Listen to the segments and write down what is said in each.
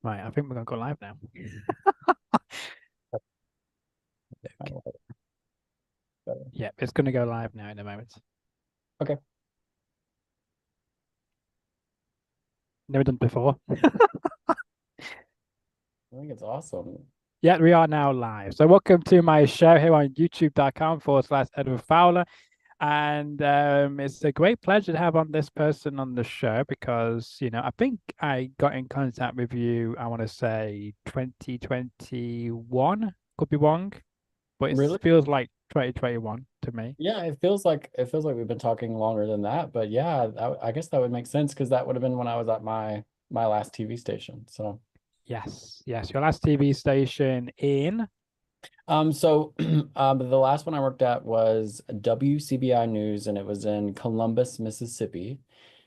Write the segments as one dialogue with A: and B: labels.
A: Right, I think we're gonna go live now. Okay. Yeah, it's gonna go live now in a moment.
B: Okay.
A: Never done before.
B: I think it's awesome.
A: Yeah, we are now live. So welcome to my show here on youtube.com/Edward Fowler. And it's a great pleasure to have on this person on the show because, I think I got in contact with you, I want to say 2021, could be wrong, but it
B: Really?
A: feels like 2021 to me.
B: Yeah, it feels like we've been talking longer than that, but yeah, I guess that would make sense because that would have been when I was at my last TV station. So,
A: Yes, yes. Your last TV station in.
B: so the last one I worked at was WCBI News, and it was in Columbus, Mississippi.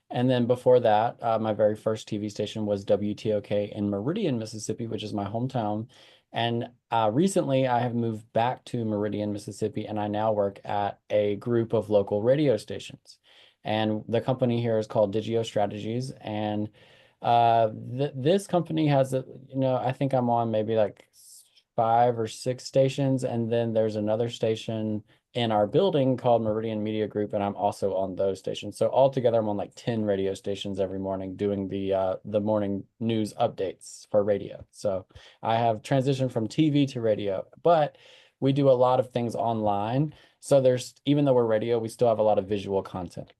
B: And then before that, my very first TV station was WTOK in Meridian, Mississippi, which is my hometown. And recently, I have moved back to Meridian, Mississippi, and I now work at a group of local radio stations. And the company here is called Digio Strategies. And th this company has, I think I'm on maybe like 5 or 6 stations. And then there's another station in our building called Meridian Media Group, and I'm also on those stations. So altogether, I'm on like 10 radio stations every morning doing the morning news updates for radio. So I have transitioned from TV to radio, but we do a lot of things online. So there's even though we're radio, we still have a lot of visual content.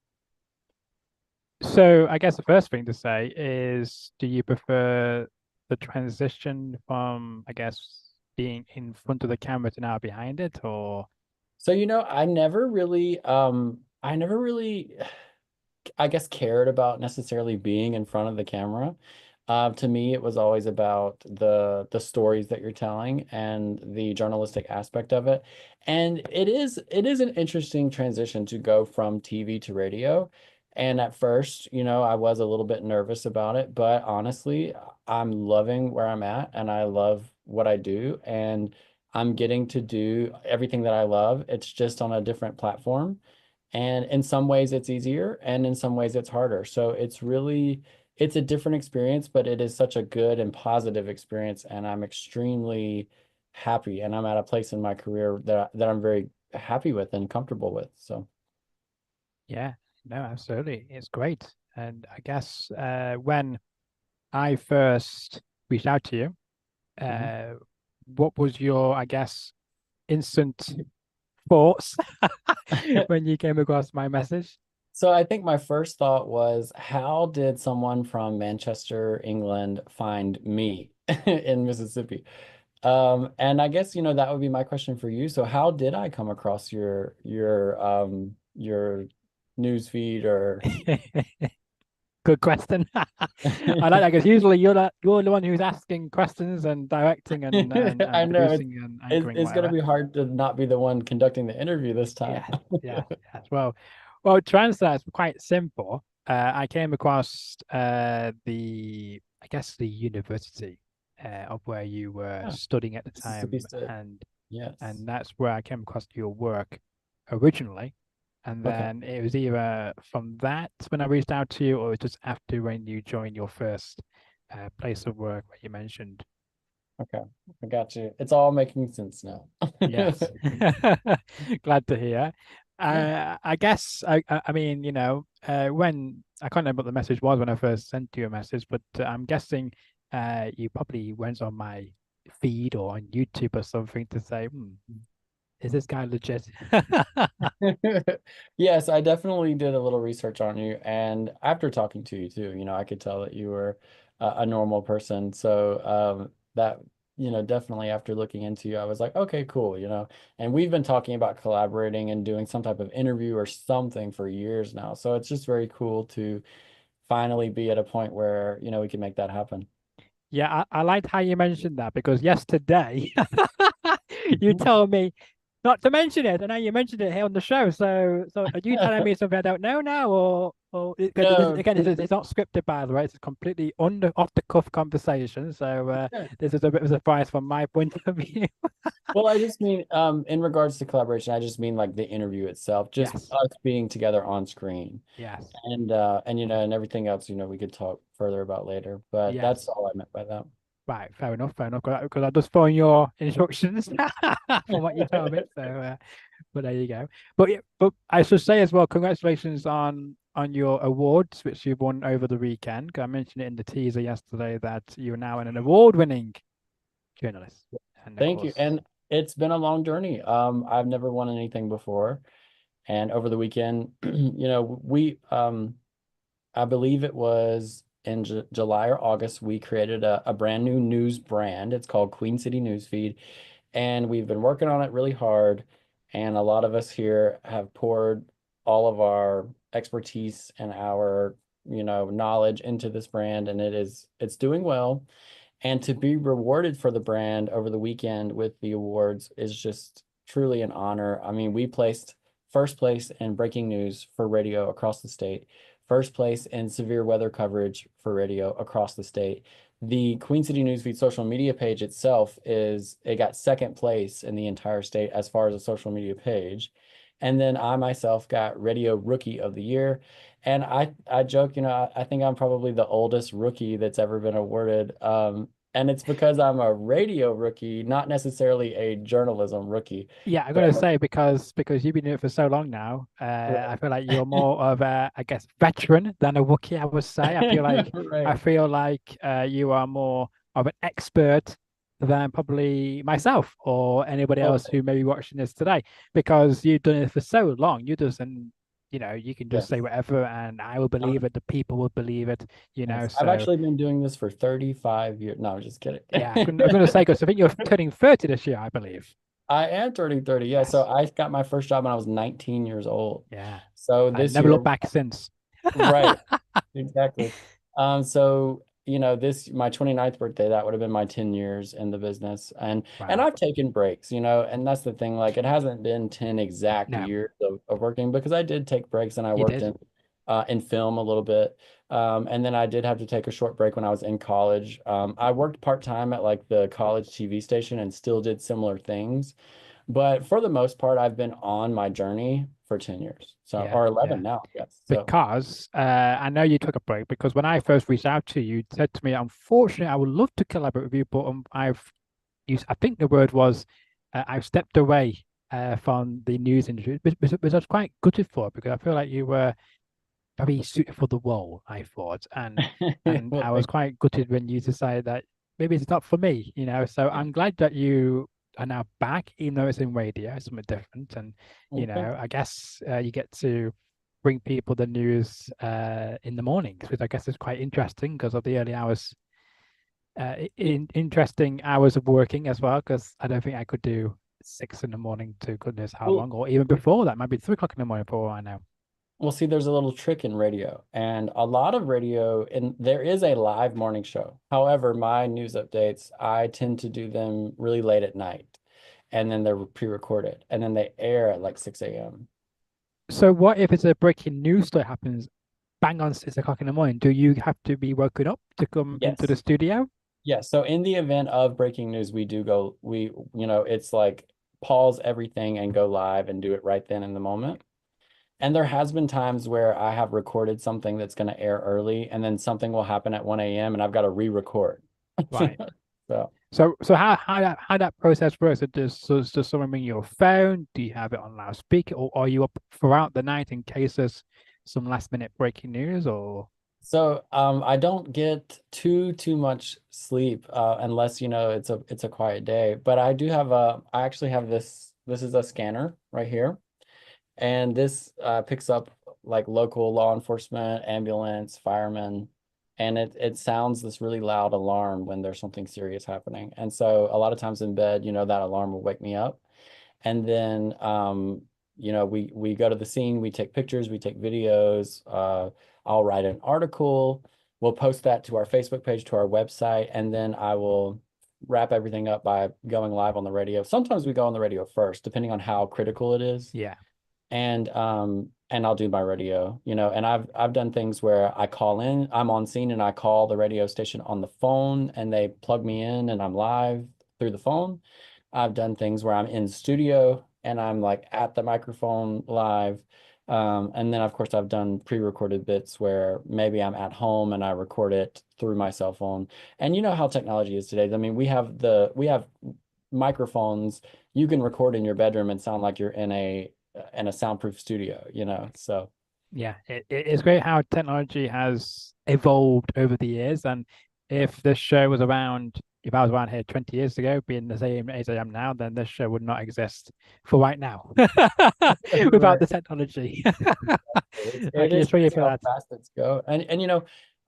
A: So I guess the first thing to say is, do you prefer the transition from, I guess, being in front of the camera to now behind it, or
B: So I never really I guess cared about necessarily being in front of the camera. To me, it was always about the stories that you're telling and the journalistic aspect of it. And it is an interesting transition to go from TV to radio. And at first, I was a little bit nervous about it, but honestly, I'm loving where I'm at and I love what I do. And I'm getting to do everything that I love. It's just on a different platform. And in some ways it's easier and in some ways it's harder. So it's a different experience, but it is such a good and positive experience. And I'm extremely happy. And I'm at a place in my career that I'm very happy with and comfortable with. So
A: yeah, no, absolutely, it's great. And I guess when I first reached out to you,
B: mhm.
A: uh, what was your, I guess, instant thoughts when you came across my message?
B: So I think my first thought was, how did someone from Manchester, England find me in Mississippi? And I guess, that would be my question for you. So how did I come across your news feed or
A: Good question. I like that because usually you're the one who's asking questions and directing and
B: I know
A: producing and
B: it's,
A: anchoring
B: it's gonna
A: whatever.
B: be hard to not be the one conducting the interview this time.
A: Yes, yes, yes. Well, translate's quite simple. I came across I guess the university of where you were
B: Yeah,
A: studying at the
B: Mississippi
A: time,
B: State.
A: and
B: Yes.
A: that's where I came across your work originally. And
B: Okay.
A: then it was either from that when I reached out to you, or just after when you joined your first place of work where you mentioned.
B: Okay. I got you. It's all making sense now.
A: Yes. Glad to hear.
B: Yeah.
A: I guess I mean, when I can't remember what the message was when I first sent you a message, but I'm guessing you probably went on my feed or on YouTube or something to say, is this guy legit?
B: Yes, I definitely did a little research on you, and after talking to you too, I could tell that you were a normal person. So that, definitely after looking into you, I was like, okay, cool, And we've been talking about collaborating and doing some type of interview or something for years now. So it's just very cool to finally be at a point where, we can make that happen.
A: Yeah, I liked how you mentioned that because yesterday you told me not to mention it, and now you mentioned it here on the show. So are you telling me something I don't know now,
B: No,
A: again, it's not scripted by the way. It's a completely off the cuff conversation. So
B: yeah.
A: this is a bit of a surprise from my point of view.
B: Well, I just mean, in regards to collaboration, I just mean like the interview itself, just
A: Yes,
B: us being together on screen,
A: yes,
B: and everything else, we could talk further about later. But that's
A: yes.
B: all I meant by that.
A: Right, fair enough. Because I just following your instructions from what you told me. So, but there you go. But yeah, but I should say as well, congratulations on your awards which you've won over the weekend. 'Cause I mentioned it in the teaser yesterday that you're now an award-winning journalist, and of
B: Thank you.
A: course,
B: And it's been a long journey. I've never won anything before. And over the weekend, I believe it was in July or August, we created a brand new news brand. It's called Queen City Newsfeed, and we've been working on it really hard. And a lot of us here have poured all of our expertise and our, knowledge into this brand, and it's doing well. And to be rewarded for the brand over the weekend with the awards is just truly an honor. I mean, we placed first place in breaking news for radio across the state, first place in severe weather coverage for radio across the state. The Queen City Newsfeed social media page itself it got second place in the entire state as far as a social media page. And then I myself got Radio Rookie of the Year. And I joke, I think I'm probably the oldest rookie that's ever been awarded. And it's because I'm a radio rookie, not necessarily a journalism rookie.
A: yeah, I'm gonna
B: So,
A: say because you've been doing it for so long now, I
B: right.
A: feel like you're more of a, I guess, veteran than a Wookiee, I would say. I
B: Right.
A: feel like you are more of an expert than probably myself or anybody
B: Oh,
A: else who may be watching this today, because you've done it for so long. You can just say
B: yes.
A: whatever, and I will believe it. The people will believe it.
B: Yes. I've
A: So
B: actually been doing this for 35 years. No, I'm just kidding.
A: yeah, I'm gonna say because I think you're turning 30 this year, I believe.
B: I am turning 30. Yeah. So
A: Yes.
B: I got my first job when I was 19 years old.
A: Yeah.
B: So
A: I
B: this
A: never
B: year,
A: looked back since.
B: right. Exactly. So this my 29th birthday, that would have been my 10 years in the business. And
A: Wow.
B: I've taken breaks, and that's the thing. Like it hasn't been 10 exact
A: No,
B: years of working because I did take breaks and I
A: you
B: worked
A: did.
B: in film a little bit. And then I did have to take a short break when I was in college. I worked part-time at like the college TV station and still did similar things. But for the most part, I've been on my journey for 10 years. So,
A: Yeah,
B: or
A: yeah.
B: 11 now, I guess. So
A: Because I know you took a break because when I first reached out to you, you said to me, unfortunately, I would love to collaborate with you, but I've used, I think the word was, I've stepped away from the news industry, which I was quite gutted for because I feel like you were very suited for the role, I thought. And
B: well,
A: I was
B: thank
A: quite gutted when you decided that maybe it's not for me. So
B: you.
A: I'm glad that you are now back, even though it's in radio, it's something different. And,
B: Well, thank
A: I guess you get to bring people the news in the mornings, which I guess is quite interesting because of the early hours,
B: you.
A: interesting hours of working as well, because I don't think I could do 6 in the morning to goodness how
B: Well,
A: long, or even before that, maybe 3 o'clock in the morning for all I know.
B: well, see, there's a little trick in radio, and a lot of radio, and there is a live morning show. However, my news updates, I tend to do them really late at night, and then they're pre-recorded, and then they air at like 6 a.m.
A: So what if it's a breaking news that happens bang on 6 o'clock in the morning? Do you have to be woken up to come into the
B: Yes.
A: studio?
B: Yes. So in the event of breaking news, it's like pause everything and go live and do it right then in the moment. And there has been times where I have recorded something that's going to air early, and then something will happen at 1 a.m. and I've got to re-record.
A: Right.
B: So,
A: So how that process works? Does someone bring your phone? Do you have it on loudspeaker, or are you up throughout the night in case there's some last minute breaking news? Or
B: I don't get too much sleep unless it's a quiet day. But I actually have this. This is a scanner right here, and this picks up like local law enforcement, ambulance, firemen, and it sounds this really loud alarm when there's something serious happening. And so a lot of times in bed, that alarm will wake me up. And then we go to the scene, we take pictures, we take videos. I'll write an article. We'll post that to our Facebook page, to our website, and then I will wrap everything up by going live on the radio. Sometimes we go on the radio first, depending on how critical it is,
A: yeah,
B: and I'll do my radio, and I've done things where I call in, I'm on scene and I call the radio station on the phone and they plug me in and I'm live through the phone. I've done things where I'm in studio and I'm like at the microphone live. And then of course I've done pre-recorded bits where maybe I'm at home and I record it through my cell phone. And you know how technology is today. I mean, we have microphones. You can record in your bedroom and sound like you're in a soundproof studio, you know. So
A: Yeah, it's great how technology has evolved over the years. And if this show was around, if I was around here 20 years ago, being the same age I am now, then this show would not exist for right now without
B: right.
A: the technology. I
B: It
A: can
B: is
A: assure you
B: crazy
A: for
B: how
A: that.
B: fast it's go. And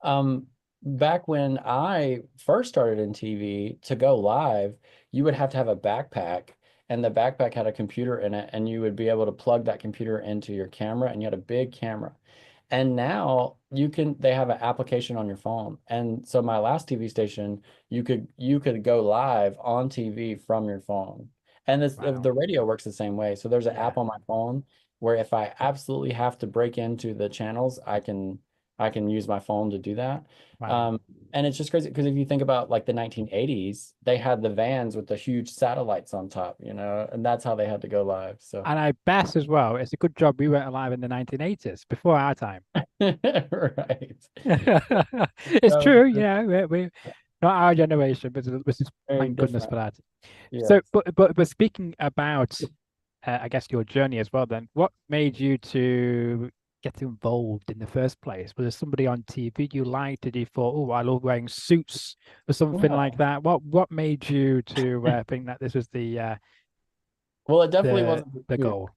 B: um, back when I first started in TV to go live, you would have to have a backpack, and the backpack had a computer in it, and you would be able to plug that computer into your camera, and you had a big camera. And now they have an application on your phone. And so my last TV station, you could go live on TV from your phone. And
A: Wow.
B: the radio works the same way. So there's an
A: Yeah.
B: app on my phone where if I absolutely have to break into the channels, I can use my phone to do that.
A: Wow.
B: Um, and it's just crazy because if you think about like the 1980s, they had the vans with the huge satellites on top, and that's how they had to go live. So
A: And I bet as well, it's a good job we weren't alive in the 1980s, before our time.
B: right.
A: It's
B: That was
A: true,
B: just
A: we not our generation, but which is
B: very
A: thank goodness
B: different.
A: for that. So,
B: Yes.
A: but speaking about, I guess your journey as well. Then, what made you to get involved in the first place? Was there somebody on TV you liked? Did you thought, oh, I love wearing suits or something like
B: Yeah.
A: that? What made you to think that this was
B: Well, it definitely
A: the
B: wasn't the
A: the
B: suit.
A: goal?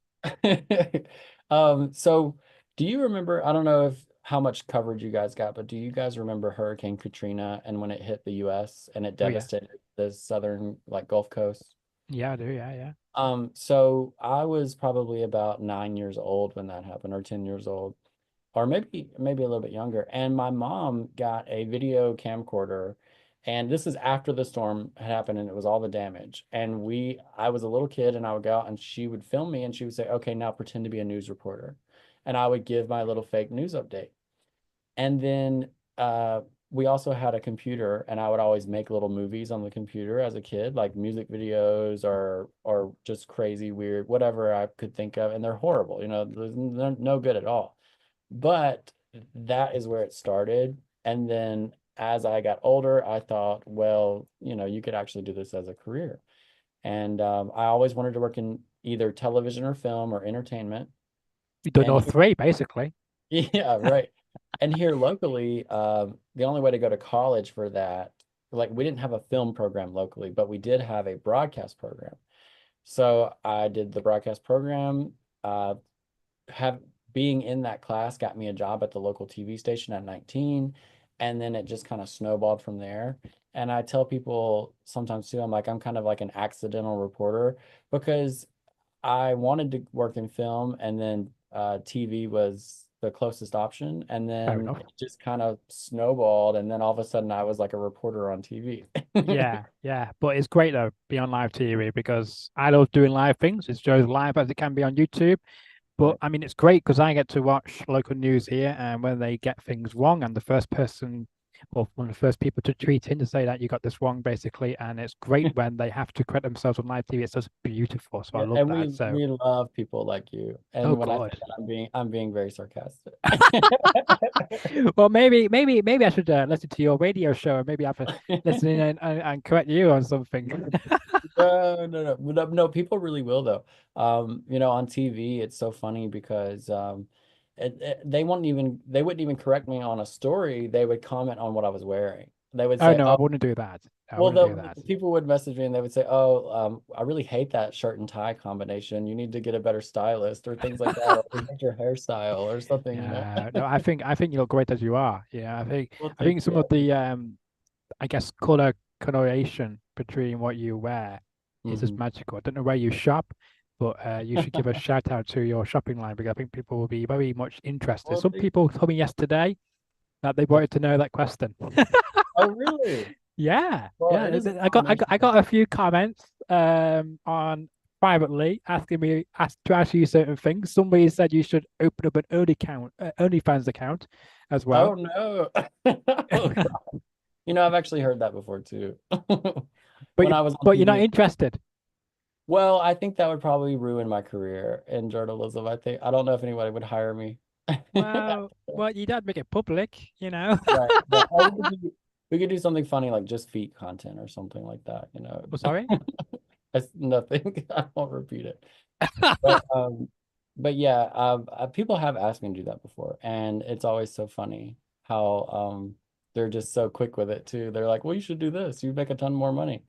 B: So do you remember, I don't know if how much coverage you guys got, but do you guys remember Hurricane Katrina and when it hit the US and it
A: Oh yeah,
B: devastated the southern like Gulf Coast?
A: yeah, I do, yeah, yeah.
B: So I was probably about 9 years old when that happened, or 10 years old, or maybe a little bit younger. And my mom got a video camcorder, and this is after the storm had happened and it was all the damage. And I was a little kid and I would go out and she would film me and she would say, "Okay, now pretend to be a news reporter." And I would give my little fake news update. And then we also had a computer, and I would always make little movies on the computer as a kid, like music videos or just crazy, weird, whatever I could think of. And they're horrible, they're no good at all. But that is where it started. And then as I got older, I thought, well, you could actually do this as a career. And I always wanted to work in either television or film or entertainment.
A: You've done
B: And
A: all three basically.
B: yeah, right. And here locally, the only way to go to college for that, like we didn't have a film program locally, but we did have a broadcast program. So I did the broadcast program. Have Being in that class got me a job at the local TV station at 19, and then it just kind of snowballed from there. And I tell people sometimes too, I'm kind of like an accidental reporter because I wanted to work in film, and then TV was the closest option. And
A: Fair
B: then
A: enough.
B: it just kind of snowballed. And then all of a sudden, I was like a reporter on TV.
A: Yeah, yeah. But it's great though, be on live TV because I love doing live things. It's just live as it can be on YouTube. But
B: Right.
A: I mean, it's great because I get to watch local news here, and when they get things wrong, I'm the first person or one of the first people to tweet in to say that you got this wrong, basically. And it's great when they have to correct themselves on live TV. It's just beautiful. So I
B: Yeah,
A: love
B: and we
A: that. So,
B: we love people like you.
A: oh
B: And when I say
A: God.
B: that, I'm being very sarcastic.
A: Well, maybe I should listen to your radio show, and maybe I have to listen in and correct you on something.
B: No, no, no, no, no, people really will though. On TV, it's so funny because they wouldn't even correct me on a story. They would comment on what I was wearing. They would
A: Oh
B: say,
A: no, I
B: "Oh,
A: wouldn't do that. I
B: well,
A: wouldn't do
B: the
A: that.
B: people would message me and they would say, "Oh, I really hate that shirt and tie combination. You need to get a better stylist or things like that, or we hate your hairstyle or something."
A: Yeah, no, I think you look great as you are. Yeah, I think
B: Well,
A: I
B: thank
A: think some
B: you.
A: of the I guess color coloration between what you wear is just
B: Hmm.
A: magical. I don't know where you shop, but you should give a shout out to your shopping line because I think people will be very much interested.
B: Well,
A: Some
B: thank
A: people told me yesterday that they
B: you.
A: wanted to know that question.
B: Oh, really?
A: Yeah,
B: Well,
A: yeah.
B: it is a
A: I got I got
B: combination.
A: I got a few comments on privately asking me to ask you certain things. Somebody said you should open up an OnlyFans account as
B: Oh
A: well.
B: no. Oh, God. I've actually heard that before too.
A: But
B: When I was on
A: but you're not
B: TV.
A: interested.
B: Well, I think that would probably ruin my career in journalism. I don't know if anybody would hire me.
A: Well, you don't make it public, you know.
B: Right. Yeah. Or we could do something funny like just feet content or something like that, you know.
A: Oh, sorry.
B: It's nothing. I won't repeat it. But yeah, people have asked me to do that before, and it's always so funny how they're just so quick with it too. They're like, "Well, you should do this. You make a ton more money."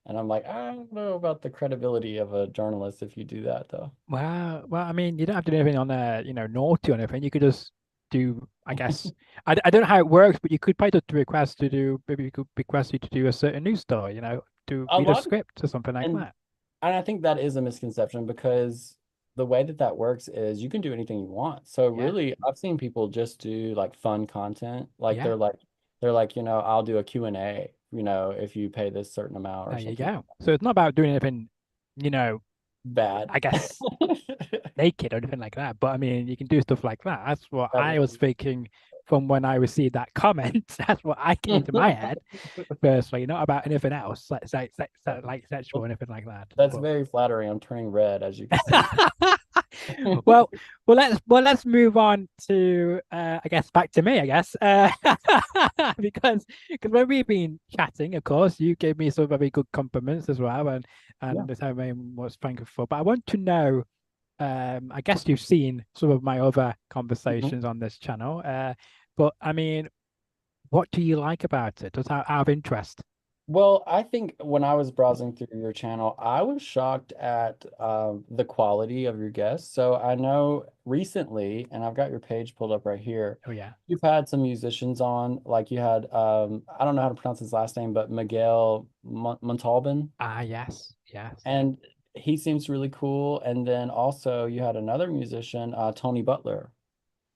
B: And I'm like, I don't know about the credibility of a journalist if you do that though.
A: Well, I mean, you don't have to do anything on naughty or anything. You could just do, I guess, I don't know how it works, but you could probably just request to do, maybe you could request you to do a certain news story, to
B: A
A: read a
B: lot of,
A: script or something like
B: and
A: that.
B: and I think that is a misconception because the way that that works is you can do anything you want. So
A: Yeah,
B: really, I've seen people just do like fun content. Like
A: yeah,
B: they're like, I'll do a Q&A, if you pay this certain amount or
A: there you
B: something
A: go. So it's not about doing anything, you know,
B: bad.
A: I guess naked or anything like that. But I mean, you can do stuff like that. That's what
B: That
A: I was
B: is
A: thinking from when I received that comment. That's what I came to my head firstly, not about anything else, like sexual or anything like that.
B: that's
A: But
B: very flattering. I'm turning red, as you can see.
A: well, let's move on to I guess back to me, I guess. Because when we've been chatting, of course, you gave me some very good compliments as well,
B: Yeah.
A: and the time I was thankful for. But I want to know, I guess you've seen some of my other
B: Mhm.
A: conversations on this channel, but I mean, what do you like about it? Just out of interest.
B: Well, I think when I was browsing through your channel, I was shocked at the quality of your guests. So I know recently, and I've got your page pulled up right here,
A: Oh yeah.
B: you've had some musicians on, like you had, I don't know how to pronounce his last name, but Miguel Montalban,
A: Ah, yes, yes.
B: and he seems really cool. And then also you had another musician, Tony Butler.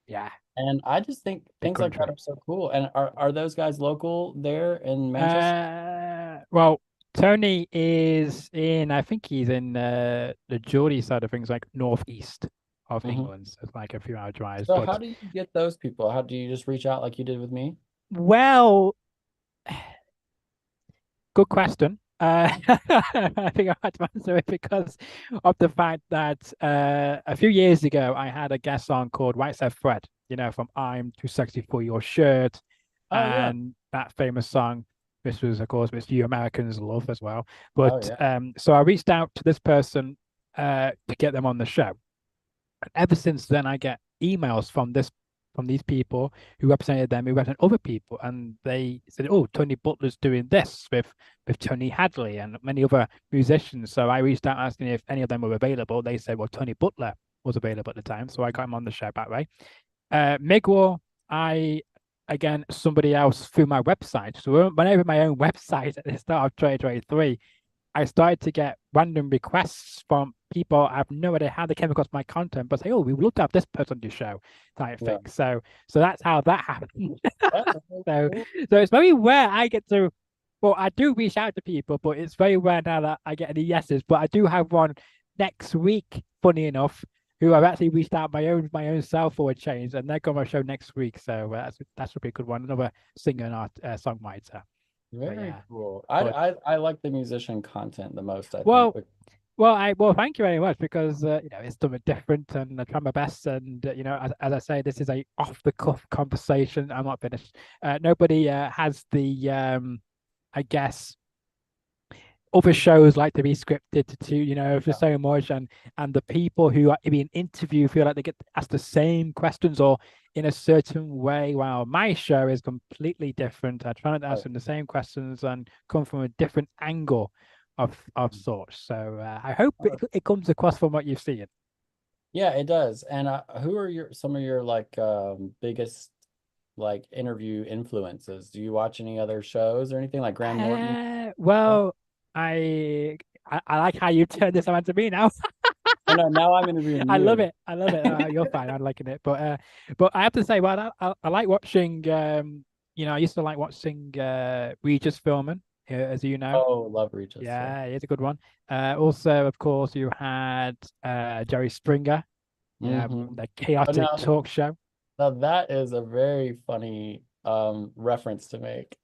A: Yeah,
B: And I just think
A: big
B: things like that
A: country.
B: are so cool. And are those guys local there in Manchester?
A: Well, Tony is in, I think he's in the Geordie side of things, like northeast of
B: Mhm.
A: England. So it's like a few hour drives.
B: So how
A: But
B: do you get those people? How do you just reach out like you did with me?
A: well, good question. I think I had to answer it because of the fact that a few years ago I had a guest song called White Said Fred, from I'm Too Sexy for Your Shirt,
B: Oh yeah.
A: and that famous song. This was, of course, which you Americans love as well. But
B: Oh yeah.
A: so I reached out to this person to get them on the show. And ever since then, I get emails from these people who represented them, who represent other people, and they said, "Oh, Tony Butler's doing this with Tony Hadley and many other musicians." So I reached out asking if any of them were available. They said, "Well, Tony Butler was available at the time," so I got him on the show that way. Miguel, I again somebody else through my website. So when I opened my own website at the start of 2023, I started to get random requests from people. I have no idea how they came across my content, but say, "Oh, we would love to have this person on your show," type
B: Yeah.
A: thing. So that's how that happened.
B: That's so
A: so
B: cool.
A: so it's very rare I get to. Well, I do reach out to people, but it's very rare now that I get any yeses. But I do have one next week. Funny enough, who I've actually reached out my own self for a change, and they're going to my show next week. So that's a pretty good one. Another singer and art songwriter. But
B: Very
A: yeah,
B: cool.
A: but
B: I like the musician content the most, I think.
A: well, well, thank you very much because it's something different, and I try my best. And as I say, this is a off the cuff conversation. I'm not finished. Nobody has the I guess other shows like to be scripted to for
B: Yeah.
A: so much, and the people who are being interviewed feel like they get asked the same questions or in a certain way. While my show is completely different. I try not to ask
B: Oh,
A: them the same questions and come from a different angle of sorts. So I hope
B: oh,
A: it comes across from what you've seen.
B: yeah, it does. And who are some of your like biggest like interview influences? Do you watch any other shows or anything like Graham Norton? Yeah.
A: Well, I, I like how you turned this around to me now.
B: Oh no, now I'm interviewing
A: I love
B: you.
A: it. I love it. You're fine. I'm liking it. But I have to say, well, I like watching. I used to like watching Regis filming, as you know.
B: Oh, love Regis. Yeah.
A: Yeah, it's a good one. Also, of course, you had Jerry Springer,
B: Hmm.
A: the
B: But
A: chaotic
B: now
A: talk show.
B: Now that is a very funny reference to make.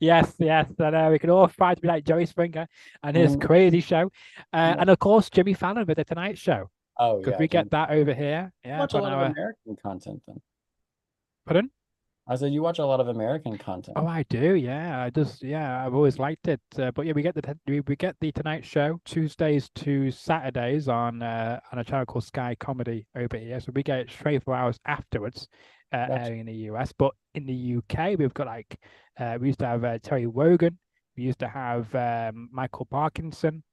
A: Yes, yes, I know. We can all try to be like Joey Springer and his
B: Mhm.
A: crazy show.
B: Yeah.
A: And of course, Jimmy Fallon with the Tonight Show.
B: Oh
A: Could
B: yeah,
A: we
B: Jimmy.
A: get that over here?
B: You
A: Yeah,
B: watch a
A: put
B: lot of
A: our
B: American content then.
A: pardon?
B: I said you watch a lot of American content.
A: Oh, I do. Yeah, yeah, I've always liked it. But yeah, we get the Tonight Show Tuesdays to Saturdays on a channel called Sky Comedy over here. So we get it straight 4 hours afterwards,
B: Gotcha.
A: airing in the US. But in the UK, we've got we used to have Terry Wogan. We used to have Michael Parkinson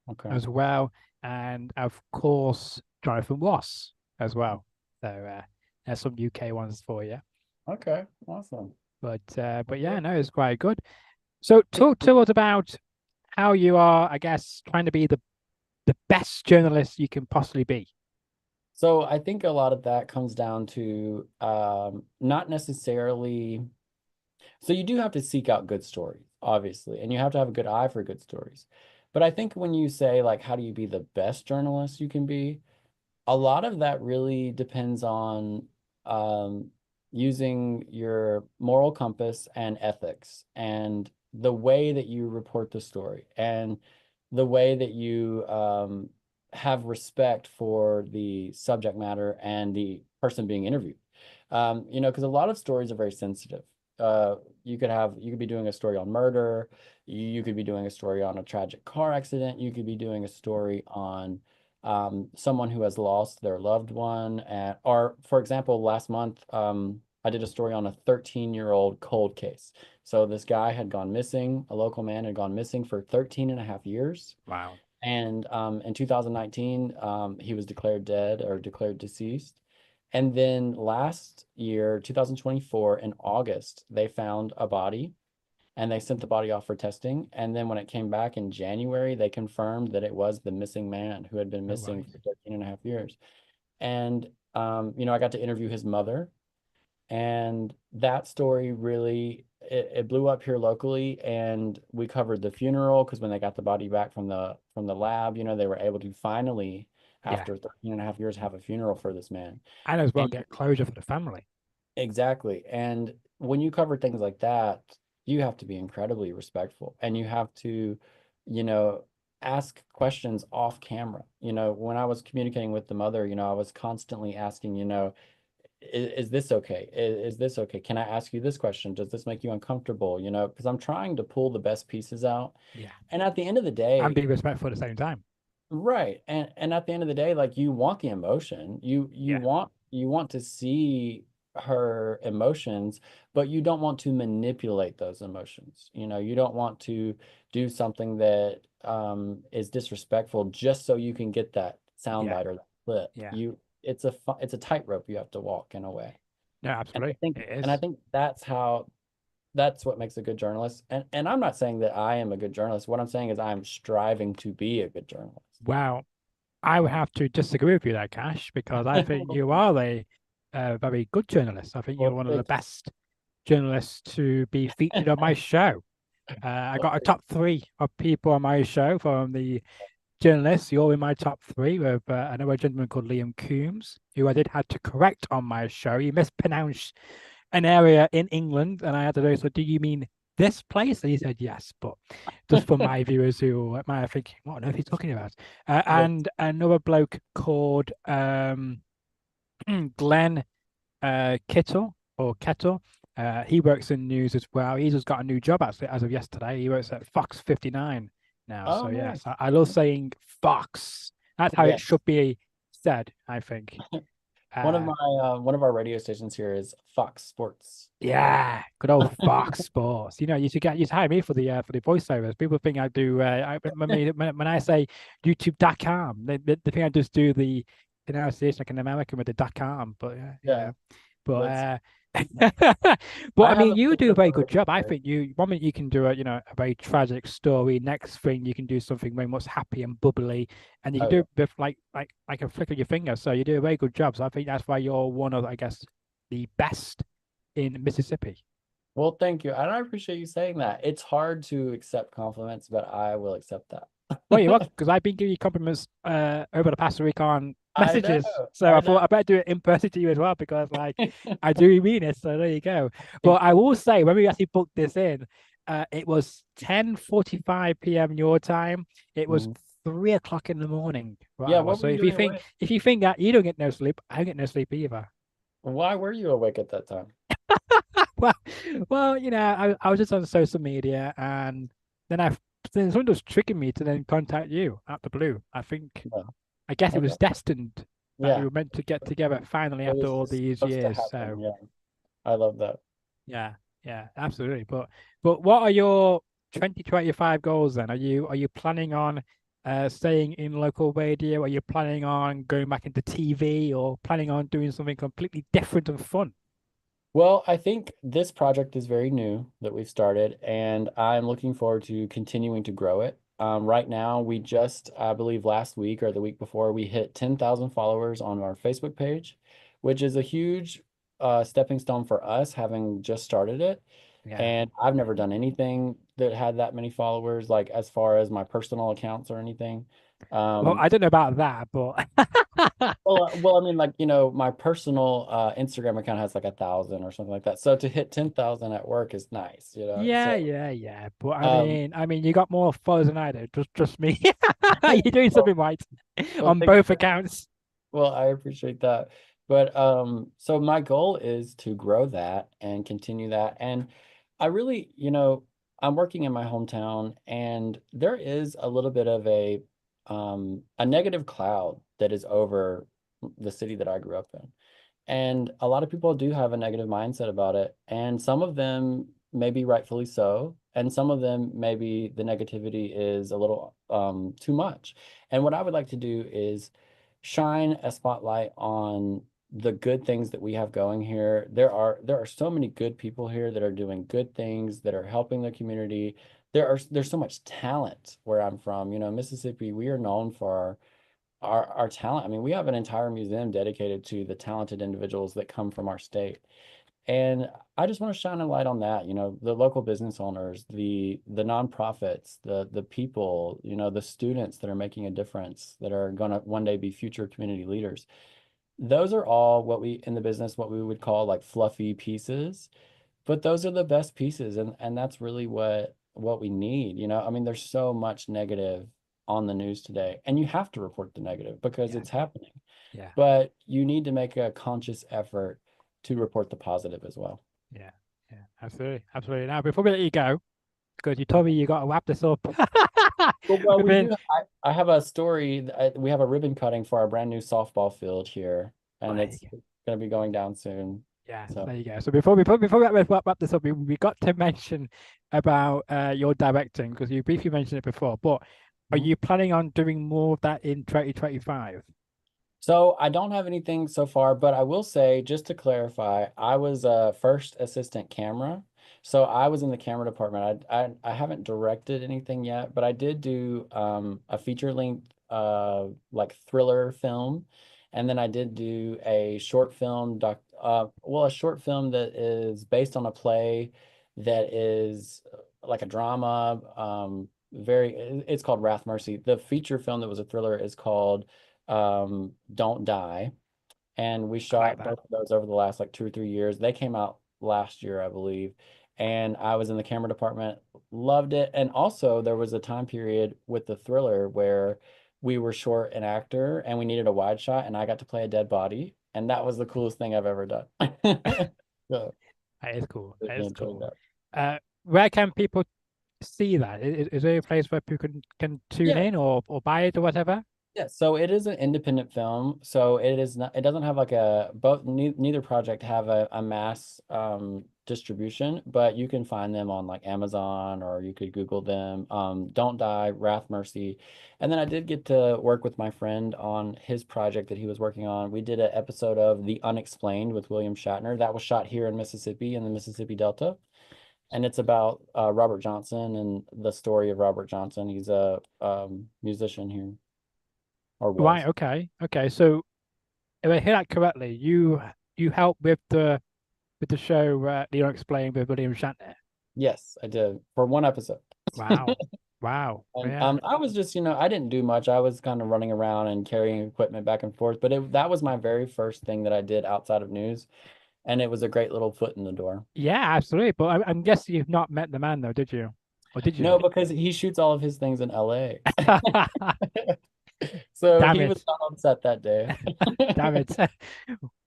B: Okay.
A: as well, and of course Jonathan Ross as well. So there's some UK ones for you.
B: Okay. Awesome.
A: But yeah,
B: Okay.
A: no, it's quite good. So talk to us about how you are, I guess, trying to be the best journalist you can possibly be.
B: So I think a lot of that comes down to not necessarily. So you do have to seek out good stories, obviously, and you have to have a good eye for good stories. But I think when you say like, how do you be the best journalist you can be? A lot of that really depends on um, using your moral compass and ethics and the way that you report the story and the way that you have respect for the subject matter and the person being interviewed. Because a lot of stories are very sensitive. You could be doing a story on murder, you could be doing a story on a tragic car accident, you could be doing a story on someone who has lost their loved one. Or, for example, last month, I did a story on a 13-year-old cold case. So this guy had gone missing, a local man had gone missing for 13 and a half years.
A: Wow.
B: And in 2019, he was declared dead or declared deceased. And then last year, 2024, in August, they found a body and they sent the body off for testing. And then when it came back in January, they confirmed that it was the missing man who had been
A: No
B: missing
A: way.
B: for 13 and a half years. And, I got to interview his mother. And that story really, it blew up here locally. And we covered the funeral because when they got the body back from the lab, they were able to finally,
A: Yeah.
B: after 13 and a half years, have a funeral for this man.
A: And as well
B: And
A: get closure for the family.
B: exactly. And when you cover things like that, you have to be incredibly respectful and you have to, you know, ask questions off camera. When I was communicating with the mother, I was constantly asking, is this okay? Is this okay? Can I ask you this question? Does this make you uncomfortable? Because I'm trying to pull the best pieces out.
A: Yeah.
B: And at the end of the
A: And
B: day,
A: be respectful at the same time.
B: right. And at the end of the day, like you want the emotion.
A: Yeah.
B: You want to see her emotions, but you don't want to manipulate those emotions. You don't want to do something that is disrespectful just so you can get that
A: Yeah.
B: soundbite or that clip.
A: Yeah.
B: It's a tightrope you have to walk in a way.
A: No,
B: And I
A: absolutely.
B: think
A: It
B: and I
A: is.
B: think that's what makes a good journalist. And I'm not saying that I am a good journalist. What I'm saying is I'm striving to be a good journalist.
A: Well, I would have to disagree with you there, Cash, because I think you are a very good journalist. I think you're
B: Well,
A: one of the
B: thank you.
A: best journalists to be featured on my show. I
B: Well,
A: got a top three of people on my show from the journalists. You're in my top three with another gentleman called Liam Coombs, who I did had to correct on my show. He mispronounced an area in England, and I had to go, so do you mean this place? And he said yes, but just for my viewers who might have thinking, what on earth are you talking about?
B: well,
A: And another bloke called Glenn Kittle or Kettle. He works in news as well. He's just got a new job actually as of yesterday. He works at Fox 59 now.
B: oh,
A: So yes,
B: nice.
A: I love saying Fox. That's how it
B: Yeah.
A: should be said, I think. Uh,
B: One of our radio stations here is Fox Sports.
A: yeah, good old Fox Sports. You should hire me for the voiceovers. People think I do. When I say YouTube.com, they think I just do the pronunciation like an American with the .com. But
B: Yeah,
A: but
B: that's
A: but
B: I
A: I
B: have
A: mean,
B: a
A: you
B: bit
A: do a
B: of
A: very
B: a
A: good job. I
B: reputation.
A: think you one minute you can do a very tragic story. Next thing you can do something very much happy and bubbly, and you can
B: Oh
A: do
B: yeah.
A: it with like a flick of your finger. So you do a very good job. So I think that's why you're one of, I guess, the best in Mississippi.
B: Well, thank you. And I appreciate you saying that. It's hard to accept compliments, but I will accept that.
A: Well, you're welcome, because I've been giving you compliments over the past week on
B: I know,
A: messages. So I
B: I know.
A: thought I better do it in person to you as well because like I do mean it. So there you go. But I will say when we actually booked this in, it was 10:45 p.m. your time. It was
B: Mhm.
A: 3 o'clock in the morning where
B: Yeah,
A: I was.
B: what
A: So
B: were you doing awake?
A: if you think that you don't get no sleep, I don't get no sleep either.
B: Why were you awake at that time?
A: Well, I was just on social media and then then someone was tricking me to then contact you out the blue.
B: No.
A: I guess it
B: Okay.
A: was destined that we
B: Yeah,
A: were meant to get together finally
B: it
A: after
B: was
A: all
B: just
A: these
B: supposed to
A: years.
B: happen.
A: So
B: Yeah, I love that.
A: yeah, yeah, absolutely. But what are your 2025 goals then? Are you planning on staying in local radio? Are you planning on going back into TV or planning on doing something completely different and fun?
B: Well, I think this project is very new that we've started, and I'm looking forward to continuing to grow it. Right now, we just, I believe last week or the week before, we hit 10,000 followers on our Facebook page, which is a huge stepping stone for us having just started it.
A: Yeah.
B: And I've never done anything that had that many followers, like as far as my personal accounts or anything.
A: Well,
B: Um,
A: I don't know about that, but
B: well, I mean, like, my personal Instagram account has like 1,000 or something like that. So to hit 10,000 at work is nice.
A: yeah,
B: So,
A: yeah, yeah. But
B: um,
A: I mean, you got more followers than I do. Just me. You're doing
B: well,
A: something right
B: well,
A: on
B: thank you
A: both
B: very
A: accounts.
B: well. I appreciate that. But so my goal is to grow that and continue that. And I really, I'm working in my hometown, and there is a little bit of a negative cloud that is over the city that I grew up in. And a lot of people do have a negative mindset about it. And some of them maybe rightfully so. And some of them maybe the negativity is a little too much. And what I would like to do is shine a spotlight on the good things that we have going here. There are so many good people here that are doing good things, that are helping the community. There's so much talent where I'm from. Mississippi, we are known for our talent. I mean, we have an entire museum dedicated to the talented individuals that come from our state. And I just want to shine a light on that, the local business owners, the nonprofits, the people, the students that are making a difference, that are going to one day be future community leaders. Those are all what we in the business, what we would call like fluffy pieces, but those are the best pieces, and that's really what we need. I mean, there's so much negative on the news today, and you have to report the negative because
A: Yeah,
B: it's happening,
A: yeah,
B: but you need to make a conscious effort to report the positive as well.
A: yeah, yeah. Absolutely, absolutely. Now, before we let you go, because you told me you got to wrap this up.
B: Well,
A: We've
B: we
A: been,
B: do. I have a story. We have a ribbon cutting for our brand new softball field here,
A: oh,
B: and
A: there you
B: it's
A: go.
B: going to be going down soon.
A: Yeah,
B: So,
A: there you go. So before we wrap this up, we got to mention about your directing because you briefly mentioned it before. But are
B: mhm.
A: you planning on doing more of that in 2025?
B: So I don't have anything so far, but I will say, just to clarify, I was a first assistant camera. So I was in the camera department. I haven't directed anything yet, but I did do a feature length like thriller film. And then I did do a short film a short film that is based on a play that is like a drama. It's called Wrath Mercy. The feature film that was a thriller is called Don't Die. And we
A: I like
B: shot
A: that.
B: both of those over the last like 2 or 3 years. They came out last year, I believe. And I was in the camera department, loved it. And also, there was a time period with the thriller where we were short an actor and we needed a wide shot, and I got to play a dead body. And that was the coolest thing I've ever done. So,
A: That is cool. That
B: really
A: is
B: enjoyed
A: cool.
B: that.
A: Where can people see that? Is there a place where people can tune
B: Yeah,
A: in or buy it or whatever?
B: yeah, so it is an independent film. So it is not, it doesn't have like neither project have a mass distribution, but you can find them on like Amazon, or you could Google them. Don't Die, Wrath Mercy. And then I did get to work with my friend on his project that he was working on. We did an episode of The Unexplained with William Shatner that was shot here in Mississippi, in the Mississippi Delta. And it's about Robert Johnson and the story of Robert Johnson. He's a musician here, or
A: Right.
B: was.
A: Okay. Okay. So if I hear that correctly, you help with the show Leon Explained with William Shatner.
B: Yes, I did for one episode.
A: Wow. Wow.
B: And
A: Yeah.
B: I was just, I didn't do much. I was kind of running around and carrying equipment back and forth, but that was my very first thing that I did outside of news, and it was a great little foot in the door.
A: Yeah, absolutely. But I'm guessing you've not met the man though, did you? Or did
B: No,
A: you?
B: because he shoots all of his things in LA. So
A: Damn
B: he was
A: it.
B: not on set that day.
A: Damn it.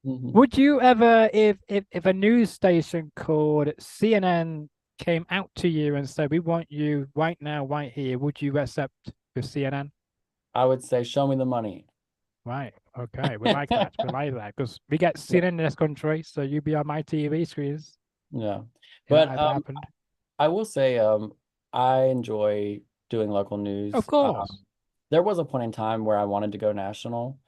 B: Mhm.
A: Would you ever, if a news station called CNN came out to you and said, "We want you right now, right here," would you accept with CNN?
B: I would say, show me the money.
A: Right. Okay. We like that. We like that because we get CNN in this country, so you be on my TV screens.
B: Yeah.
A: Yeah,
B: But
A: that happened.
B: I will say I enjoy doing local
A: Of
B: news.
A: course.
B: There was a point in time where I wanted to go national.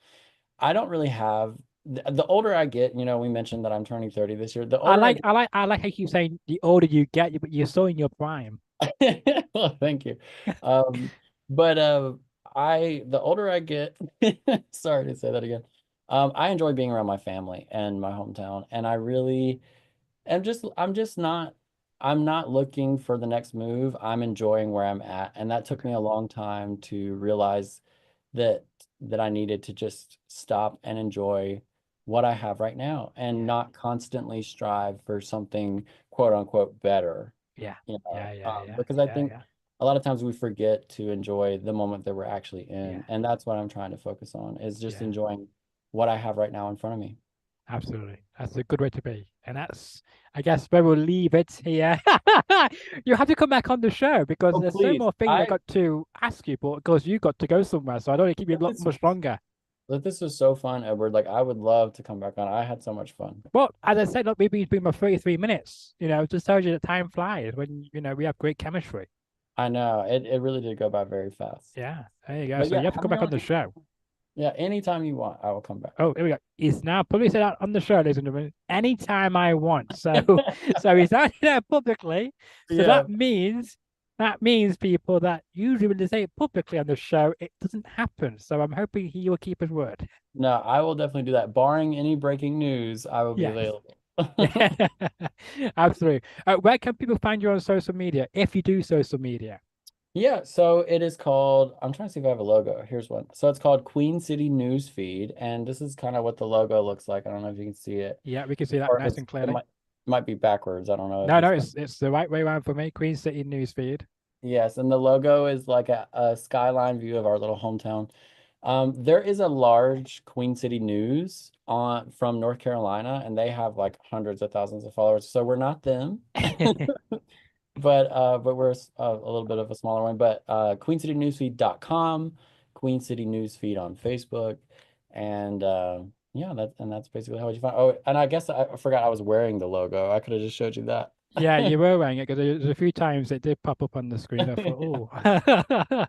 B: I don't really have the older I get, we mentioned that I'm turning 30 this year. The older I get,
A: I like how you keep saying the older you get, but you're still in your prime.
B: well, thank you. Um, but the older I get, sorry to say that again. I enjoy being around my family and my hometown, and I really I'm not looking for the next move. I'm enjoying where I'm at. And that took
A: Okay.
B: me a long time to realize that I needed to just stop and enjoy what I have right now and
A: Yeah.
B: not constantly strive for something quote unquote better,
A: Yeah. Yeah. Yeah. Yeah.
B: because I
A: Yeah.
B: think
A: Yeah.
B: a lot of times we forget to enjoy the moment that we're actually
A: Yeah.
B: in. And that's what I'm trying to focus on is just
A: Yeah.
B: enjoying what I have right now in front of me.
A: Absolutely. That's a good way to be. And that's, I guess, where we'll leave it here. You have to come back on the show because
B: Oh,
A: there's so
B: please.
A: more things I got to ask you, but because you got to go somewhere, so I don't want to keep you a lot
B: This
A: much longer.
B: this was so fun, Edward. Like I would love to come back on. I had so much fun.
A: Well, as I said, look, maybe it's been my 33 minutes. Just tells you that time flies when, we have great chemistry.
B: I know it really did go by very fast.
A: Yeah, there you go.
B: But
A: So
B: yeah,
A: you have to
B: have
A: come
B: me
A: back on
B: on
A: the show.
B: yeah, anytime you want, I will come back.
A: Oh, here we go. He's now publicly said that on the show, ladies and gentlemen, anytime I want. So, so he's out there publicly. So
B: Yeah.
A: that means people that usually when they say it publicly on the show, it doesn't happen. So I'm hoping he will keep his word.
B: No, I will definitely do that. Barring any breaking news, I will be
A: Yes.
B: available.
A: Yeah. Absolutely. Where can people find you on social media if you do social media?
B: Yeah, so it is called, I'm trying to see if I have a logo. Here's one. So it's called Queen City News Feed, and this is kind of what the logo looks like. I don't know if you can see it.
A: Yeah, we can see that
B: Or
A: nice and
B: it
A: clearly.
B: might be backwards. I don't know if
A: No, no,
B: it's
A: it's the right way around for me. Queen City Newsfeed.
B: yes, and the logo is like a skyline view of our little hometown. There is a large Queen City News on from North Carolina, and they have like hundreds of thousands of followers. So we're not them, but we're a little bit of a smaller one. But queencitynewsfeed.com, Queen City Newsfeed on Facebook, and yeah, that's basically how you find. Oh, and I guess I forgot I was wearing the logo. I could have just showed you that.
A: Yeah, you were wearing it because there's a few times it did pop up on the screen. I thought,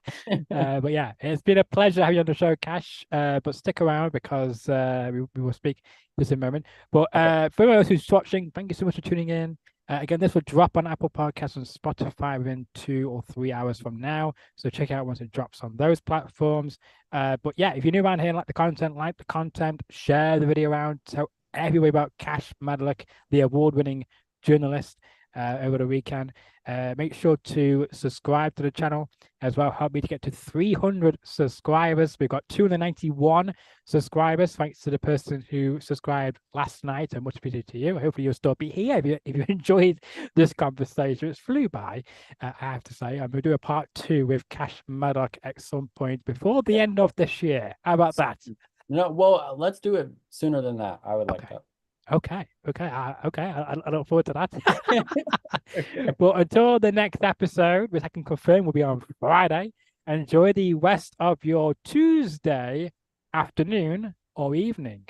A: oh. But yeah, it's been a pleasure having you on the show, Cash. But stick around because we will speak just in a moment. But
B: Okay.
A: for everyone else who's watching, thank you so much for tuning in. Again, this will drop on Apple Podcasts and Spotify within 2 or 3 hours from now. So check it out once it drops on those platforms. But yeah, if you're new around here and like the content, share the video around. Tell everybody about Cash Matlock, the award-winning journalist over the weekend. Make sure to subscribe to the channel as well. Help me to get to 300 subscribers. We've got 291 subscribers, thanks to the person who subscribed last night. And much appreciated to you. Hopefully, you'll still be here if you enjoyed this conversation. It flew by, I have to say. I'm going to do a part 2 with Cash Maddock at some point before the end of this year. How about that?
B: No, well, let's do it sooner than that. I would like
A: Okay. I look forward to that. But until the next episode, which I can confirm will be on Friday, enjoy the rest of your Tuesday afternoon or evening.